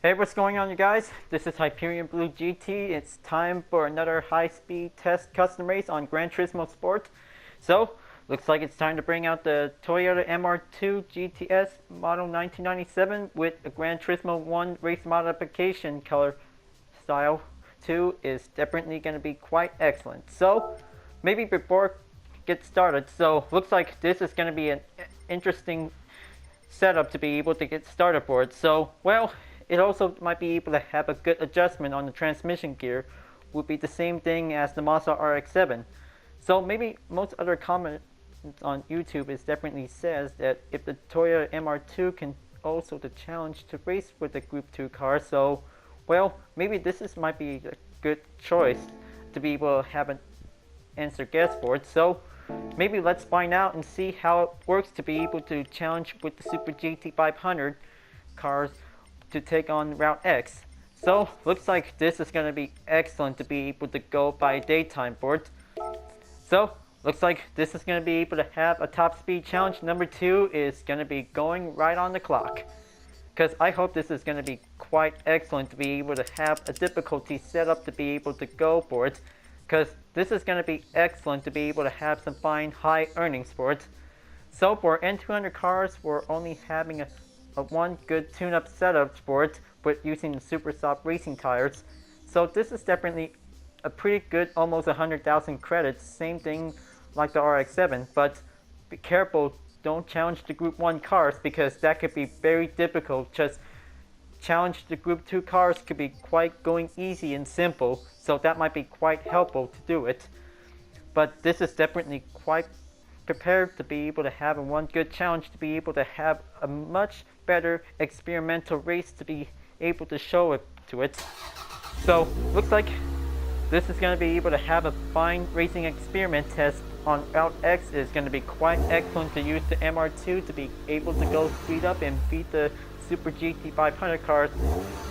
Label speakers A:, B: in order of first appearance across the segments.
A: Hey, what's going on, you guys? This is Hyperion-Blue-GT. It's time for another high-speed test custom race on Gran Turismo Sports. So, looks like it's time to bring out the Toyota MR2 GT-S model 1997 with a Gran Turismo 1 race modification color style. 2 is definitely going to be quite excellent. So, maybe before get started, so looks like this is going to be an interesting setup to be able to get started for it. So, well, it also might be able to have a good adjustment on the transmission gear. Would be the same thing as the Mazda RX-7. So maybe most other comments on YouTube is definitely says that if the Toyota MR2 can also the challenge to race with the Group 2 car. So, well, maybe this might be a good choice to be able to have an answer guess for it. So maybe let's find out and see how it works to be able to challenge with the Super GT500 cars to take on Route X. So looks like this is going to be excellent to be able to go by daytime for it. So looks like this is going to be able to have a top speed challenge. Number 2 is going to be going right on the clock, because I hope this is going to be quite excellent to be able to have a difficulty set up to be able to go for it, because this is going to be excellent to be able to have some fine high earnings for it. So for N200 cars, we're only having a one good tune-up setup for it with using the super soft racing tires. So this is definitely a pretty good, almost 100,000 credits, same thing like the RX-7, but be careful, don't challenge the Group 1 cars, because that could be very difficult. Just challenge the Group 2 cars could be quite going easy and simple, so that might be quite helpful to do it. But this is definitely quite prepared to be able to have one good challenge to be able to have a much better experimental race to be able to show it to it. So looks like this is going to be able to have a fine racing experiment test on Route X. Is going to be quite excellent to use the MR2 to be able to go speed up and beat the Super GT500 cars.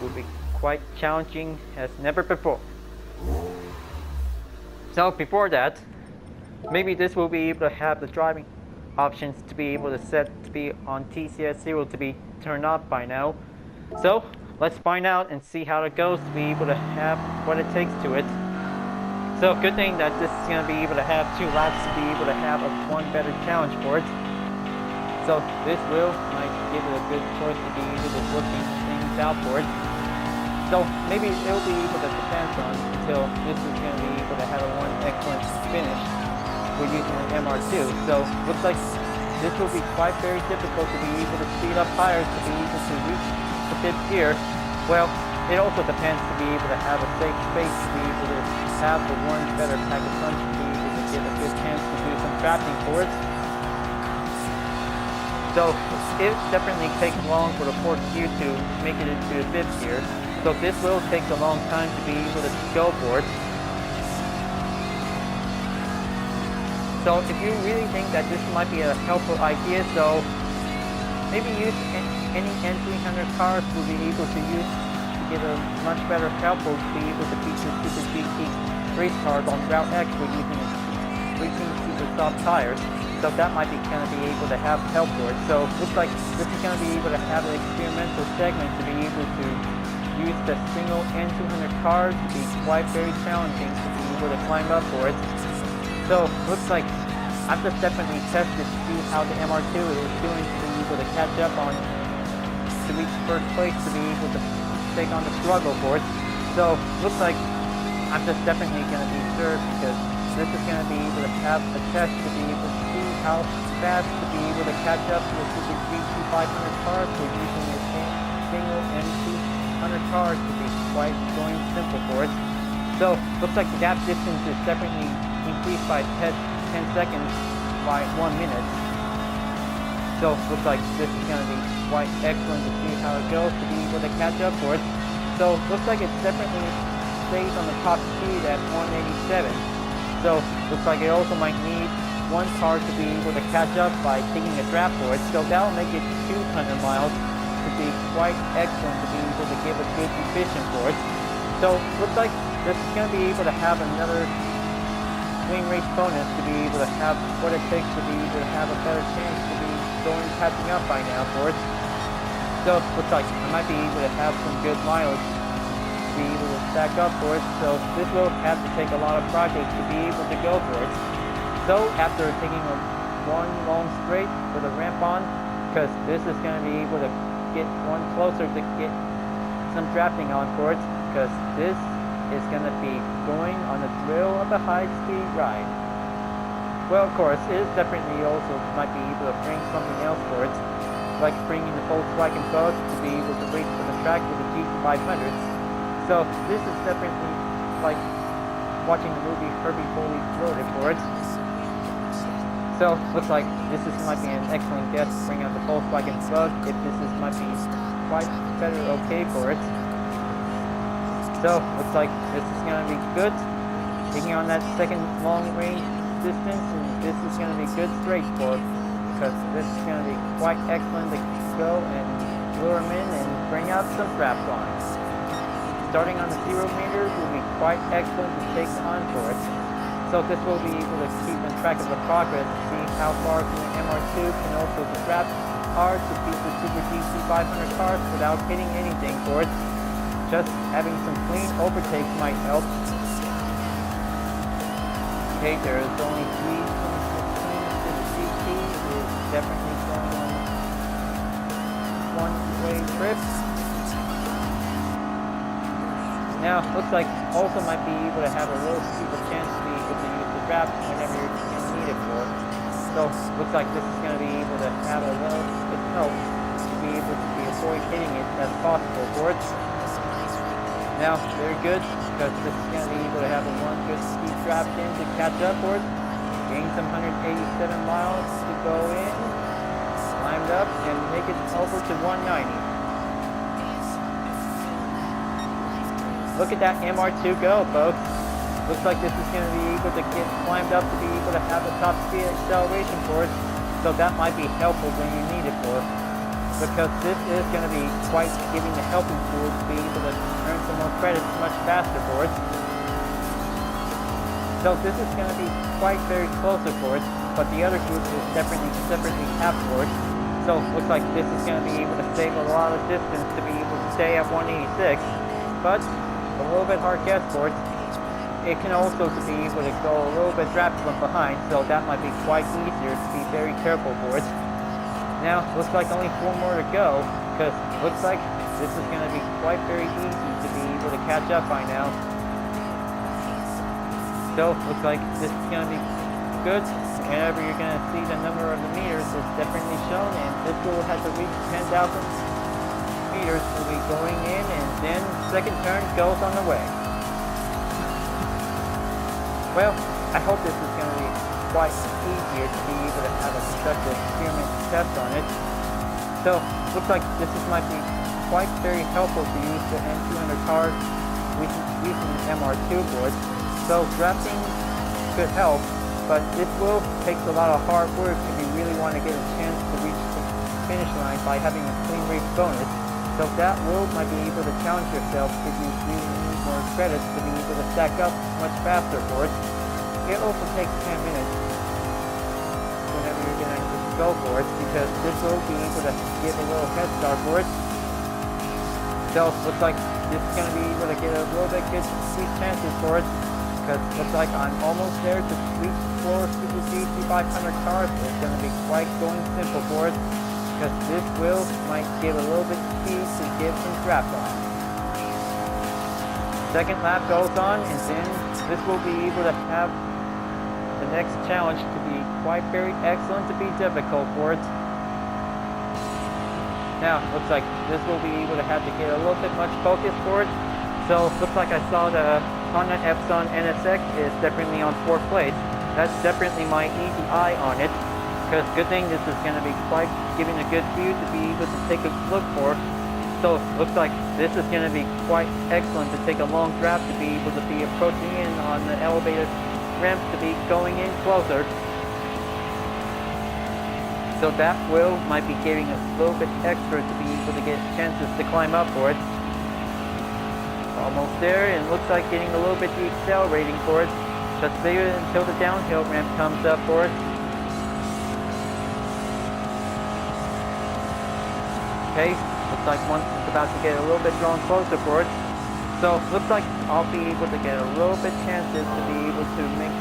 A: Will be quite challenging as never before. So before that, maybe this will be able to have the driving options to be able to set to be on TCS 0 to be turned off by now. So let's find out and see how it goes to be able to have what it takes to it. So good thing that this is going to be able to have 2 laps to be able to have one better challenge for it. So this might give it a good choice to be able to work these things out for it. So maybe it'll be able to depend on until this is going to be able to have one excellent finish. We're using an MR2, so looks like this will be quite very difficult to be able to speed up tires to be able to reach the 5th gear. Well, it also depends to be able to have a safe space to be able to have the one better pack of punch to be able to get a good chance to do some drafting for it. So it definitely takes long for the 4th gear to make it into the 5th gear, so this will take a long time to be able to go for it. So if you really think that this might be a helpful idea, so maybe use any N300 cars will be able to use to get a much better helpful to be able to beat the Super GT race cars on Route X with using racing super soft tires. So that might be going to be able to have help for it. So looks like this is going to be able to have an experimental segment to be able to use the Single N200 cars to be quite very challenging to be able to climb up for it. So looks like I've just definitely tested to see how the MR2 is doing to be able to catch up on to reach 1st place to be able to take on the struggle for it. So looks like I'm just definitely going to be sure, because this is going to be able to have a test to be able to see how fast to be able to catch up to the Super GT500 cars. We're using the Single N200 cars to be quite going simple for it. So looks like the gap distance is definitely increased by 10 seconds by 1 minute. So looks like this is going to be quite excellent to see how it goes to be able to catch up for it. So looks like it definitely stays on the top speed at 187. So looks like it also might need one car to be able to catch up by taking a draft for it. So that'll make it 200 miles to be quite excellent to be able to give a good efficient for it. So looks like this is going to be able to have another wing race bonus to be able to have what it takes to be able to have a better chance to be going catching up by now for it. So looks like I might be able to have some good mileage to be able to stack up for it. So this will have to take a lot of practice to be able to go for it. So after taking one long straight with a ramp on, because this is going to be able to get one closer to get some drafting on for it, because this is going to be going on the thrill of a high-speed ride. Well, of course, it is definitely also might be able to bring something else for it, like bringing the Volkswagen Bug to be able to race for the track with the GT500. So this is definitely like watching the movie Herbie Fully Loaded for it. So looks like this might be an excellent guess to bring out the Volkswagen Bug if this might be quite better okay for it. So looks like this is going to be good, taking on that second long range distance, and this is going to be good straight for it, because this is going to be quite excellent to go and lure them in and bring out some draft lines. Starting on the 0 meters will be quite excellent to take on for it. So this will be able to keep in track of the progress, see how far the MR2 can also draft hard to beat the Super GT500 cars without hitting anything for it. Just having some clean overtakes might help. Okay, there is only 3.16 to the GT. Is definitely going on one-way trip. Now, looks like also might be able to have a little steeper chance to be able to use the draft whenever you're going to need it for. So, looks like this is going to be able to have a little bit of help to be able to avoid hitting it as possible for it. Now, very good, because this is going to be able to have a one good steep draft in to catch up for it. Gain some 187 miles to go in, climbed up, and make it over to 190. Look at that MR2 go, folks. Looks like this is going to be able to get climbed up to be able to have a top speed acceleration for it. So that might be helpful when you need it for it, because this is going to be quite giving the helping tool to be able to earn some more credits much faster for it. So this is going to be quite very closer for it, but the other group is definitely separately half for it. So looks like this is going to be able to save a lot of distance to be able to stay at 186, but a little bit hard guess for it. It can also be able to go a little bit draft from behind, so that might be quite easier to be very careful for it. Now, looks like only 4 more to go, because looks like this is going to be quite very easy to be able to catch up by now. So, looks like this is going to be good. Whenever you're going to see the number of the meters is definitely shown, and this will have to reach 10,000 meters will be going in, and then second turn goes on the way. Well, I hope this is going to be quite easier to be able to have a constructive experiment test on it. So, looks like this might be quite very helpful to use the N200 cars using the MR2 board. So, drafting could help, but this will take a lot of hard work if you really want to get a chance to reach the finish line by having a clean race bonus. So that might be able to challenge yourself if you really need more credits to be able to stack up much faster for it. It also takes 10 minutes whenever you're going to go for it, because this will be able to give a little head start for it. So looks like this is going to be able to get a little bit good sweet chances for it, because looks like I'm almost there to reach 4 Super GT500 cars. So it's going to be quite going simple for it, because this might give a little bit of speed to give some draft on. Second lap goes on, and then this will be able to have the next challenge to be quite very excellent to be difficult for it. Now, looks like this will be able to have to get a little bit much focus for it. So, looks like I saw the Honda Epson NSX is definitely on 4th place. That's definitely my easy eye on it, because good thing this is going to be quite giving a good view to be able to take a look for. So, looks like this is going to be quite excellent to take a long draft to be able to be approaching in on the elevated ramp to be going in closer. So that might be giving us a little bit extra to be able to get chances to climb up for it. Almost there, and looks like getting a little bit decelerating for it. Just wait until the downhill ramp comes up for it. Okay, looks like one is about to get a little bit drawn closer for it. So looks like I'll be able to get a little bit chances to be able to make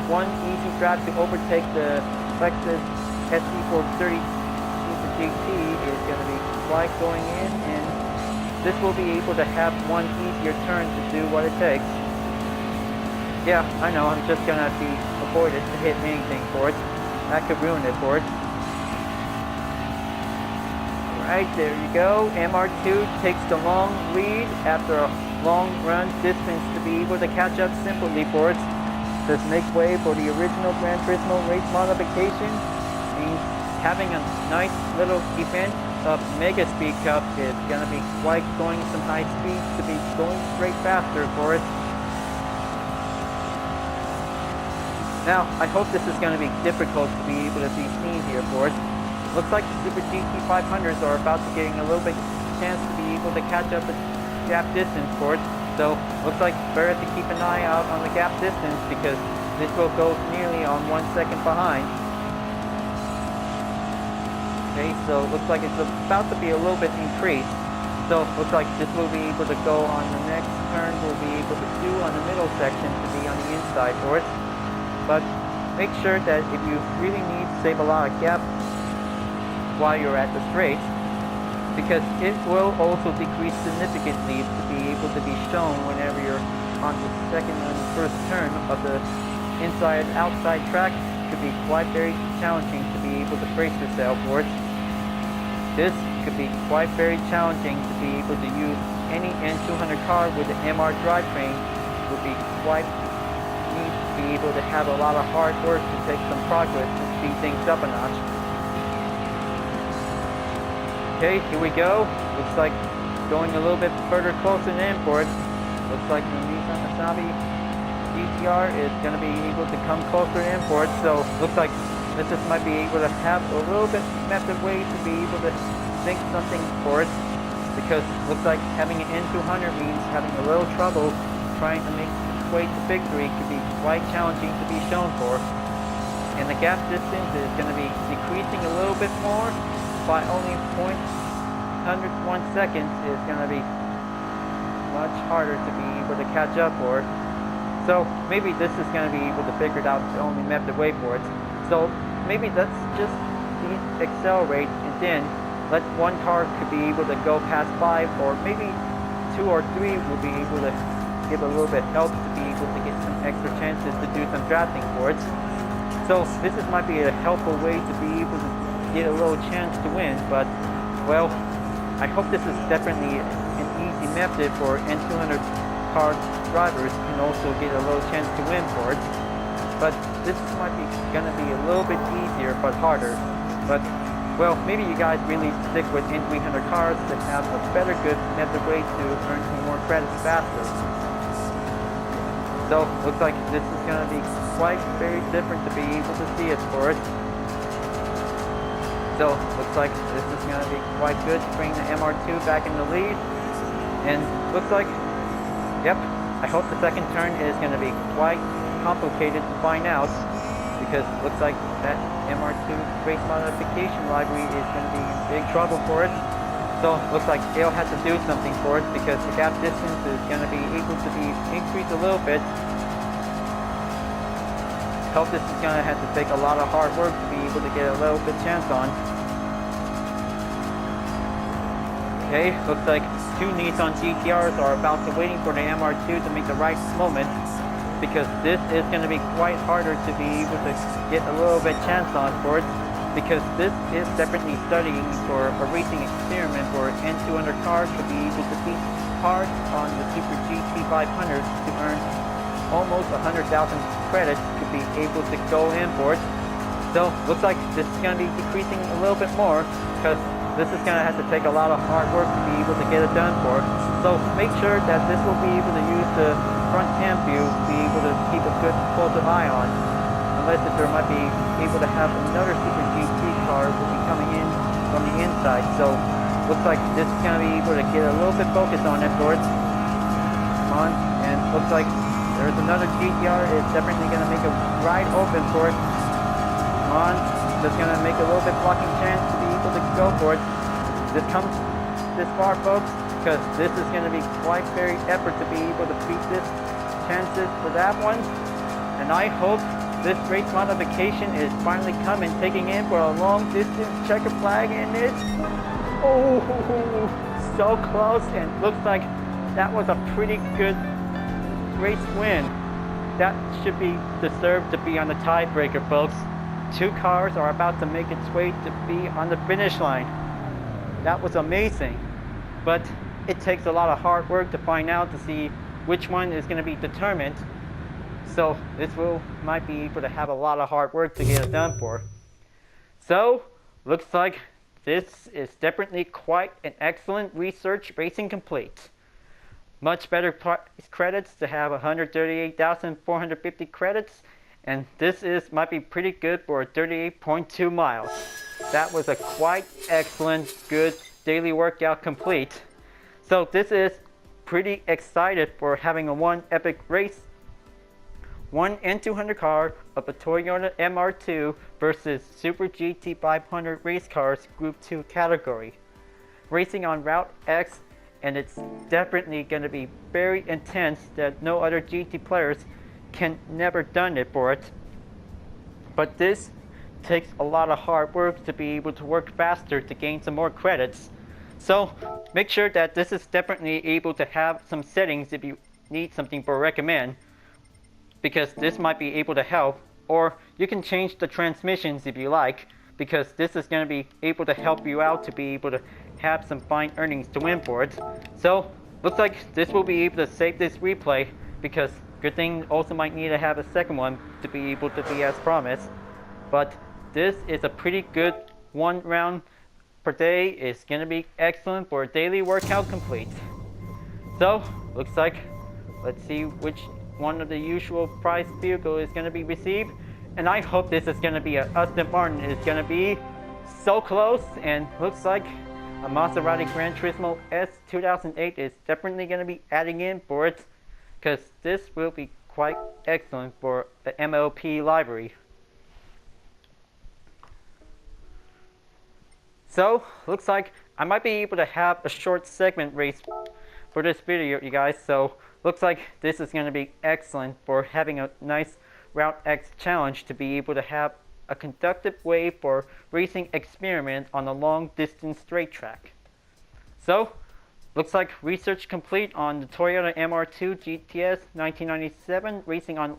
A: one easy grab to overtake the Lexus SC430 Super GT is going to be quite going in, and this will be able to have one easier turn to do what it takes. Yeah, I know, I'm just going to be avoided to hit anything for it. That could ruin it for it. Alright, there you go. MR2 takes the long lead after a long run distance to be able to catch up simply for it. Does make way for the original Gran Turismo race modification. Means having a nice little event of Mega Speed Cup is going to be quite going some high speed to be going straight faster for it. Now, I hope this is going to be difficult to be able to be seen here for it. Looks like the Super GT 500s are about to getting a little bit chance to be able to catch up the gap distance for it. So, looks like better to keep an eye out on the gap distance because this will go nearly on 1 second behind. Okay, so looks like it's about to be a little bit increased. So, looks like this will be able to go on the next turn. We'll be able to do on the middle section to be on the inside for it. But make sure that if you really need to save a lot of gap while you're at the straight, because it will also decrease significantly to be able to be shown whenever you're on the second and first turn of the inside outside track. Could be quite very challenging to be able to brace yourself for it. This could be quite very challenging to be able to use any N200 car with the MR drivetrain. Would be quite need to be able to have a lot of hard work to take some progress to speed things up a notch. Okay, here we go. Looks like going a little bit further closer in for it. Looks like the Nissan Asabi GTR is going to be able to come closer in for it. So looks like this just might be able to have a little bit method way to be able to think something for it. Because looks like having an N200 means having a little trouble trying to make way to victory could be quite challenging to be shown for. And the gap distance is going to be decreasing a little bit more by only 0.101 seconds. Is going to be much harder to be able to catch up for. So maybe this is going to be able to figure it out the only method way for it. So maybe let's just accelerate and then let one car could be able to go past 5, or maybe 2 or 3 will be able to give a little bit help to be able to get some extra chances to do some drafting for it. So this might be a helpful way to be able to get a little chance to win, but well, I hope this is definitely an easy method for N200 car drivers can also get a little chance to win for it. But this might be gonna be a little bit easier but harder. But well, maybe you guys really stick with N300 cars that have a better good method way to earn some more credits faster. So, looks like this is going to be quite very different to be able to see it for it. So, looks like this is going to be quite good to bring the MR2 back in the lead. And looks like, yep, I hope the second turn is going to be quite complicated to find out. Because it looks like that MR2 race modification library is going to be in big trouble for it. So looks like they'll have to do something for it because the gap distance is going to be able to be increased a little bit. Hope this is going to have to take a lot of hard work to be able to get a little bit chance on. Okay, looks like 2 Nissan GTRs are about to waiting for the MR2 to make the right moment, because this is going to be quite harder to be able to get a little bit chance on for it, because this is definitely studying for a racing experiment for N200 cars to be able to beat cars on the Super GT 500 to earn almost 100,000 credits to be able to go in for it. So looks like this is going to be decreasing a little bit more because this is going to have to take a lot of hard work to be able to get it done for. So make sure that this will be able to use the front cam view to be able to keep a good closer eye on, unless if there might be able to have another Super GT car will be coming in from the inside. So looks like this is going to be able to get a little bit focused on it for it. Come on, and looks like there's another GTR. It's definitely going to make a ride open for it. Come on, just going to make a little bit blocking chance to be able to go for it. this far, folks, because this is going to be quite very effort to be able to beat this chances for that one. And I hope this race modification is finally coming, taking in for a long distance checker flag, and it's, oh, so close, and looks like that was a pretty good race win. That should be deserved to be on the tiebreaker, folks. Two cars are about to make its way to be on the finish line. That was amazing, but it takes a lot of hard work to find out to see which one is going to be determined. So this might be able to have a lot of hard work to get it done for. So looks like this is definitely quite an excellent research racing complete. Much better credits to have 138,450 credits, and this might be pretty good for 38.2 miles. That was a quite excellent, good daily workout complete. So this is pretty excited for having a one epic race, one N200 car of a Toyota MR2 versus Super GT 500 race cars Group 2 category, racing on Route X. And it's definitely going to be very intense that no other GT players can never done it for it. But this takes a lot of hard work to be able to work faster to gain some more credits. So make sure that this is definitely able to have some settings if you need something for recommend, because this might be able to help. Or you can change the transmissions if you like, because this is going to be able to help you out to be able to have some fine earnings to win for it. So looks like this will be able to save this replay, because good thing also might need to have a second one to be able to be as promised. But this is a pretty good one round per day. It's going to be excellent for a daily workout complete. So looks like, let's see which one of the usual prize vehicle is going to be received. And I hope this is going to be a Aston Martin. It's going to be so close, and looks like a Maserati Gran Turismo S 2008 is definitely going to be adding in for it, because this will be quite excellent for the MLP library. So looks like I might be able to have a short segment race for this video, you guys. So looks like this is going to be excellent for having a nice Route X challenge to be able to have a conductive way for racing experiment on a long distance straight track. So looks like research complete on the Toyota MR2 GT-S 1997 racing on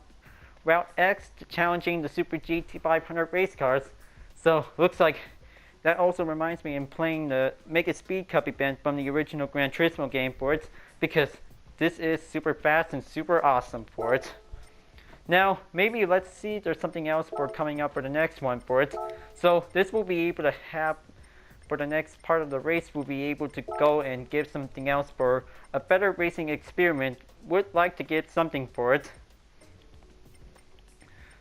A: Route X, challenging the Super GT 500 race cars. So looks like that also reminds me in playing the Make It Speed Cup event from the original Gran Turismo game for it, because this is super fast and super awesome for it. Now, maybe let's see if there's something else for coming up for the next one for it. So this will be able to have, for the next part of the race, we'll be able to go and give something else for a better racing experiment. Would like to give something for it.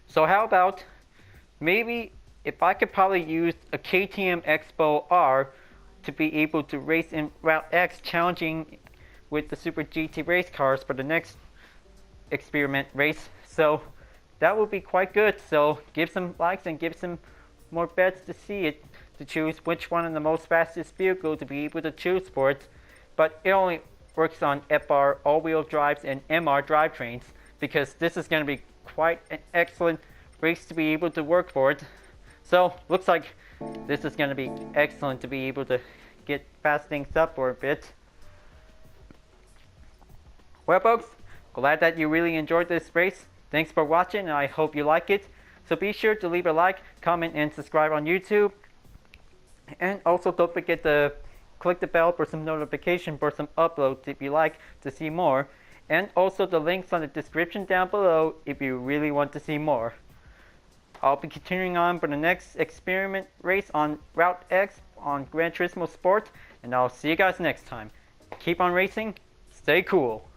A: So how about, maybe if I could probably use a KTM Expo R to be able to race in Route X, challenging with the Super GT race cars for the next experiment race. So that would be quite good. So give some likes and give some more bets to see it, to choose which one of the most fastest vehicle to be able to choose for it. But it only works on FR all-wheel drives and MR drivetrains, because this is going to be quite an excellent race to be able to work for it. So looks like this is going to be excellent to be able to get fast things up for a bit. Well, folks, glad that you really enjoyed this race. Thanks for watching, and I hope you like it. So be sure to leave a like, comment, and subscribe on YouTube. And also don't forget to click the bell for some notification for some uploads if you like to see more. And also the links on the description down below if you really want to see more. I'll be continuing on for the next experiment race on Route X on Gran Turismo Sport, and I'll see you guys next time. Keep on racing, stay cool.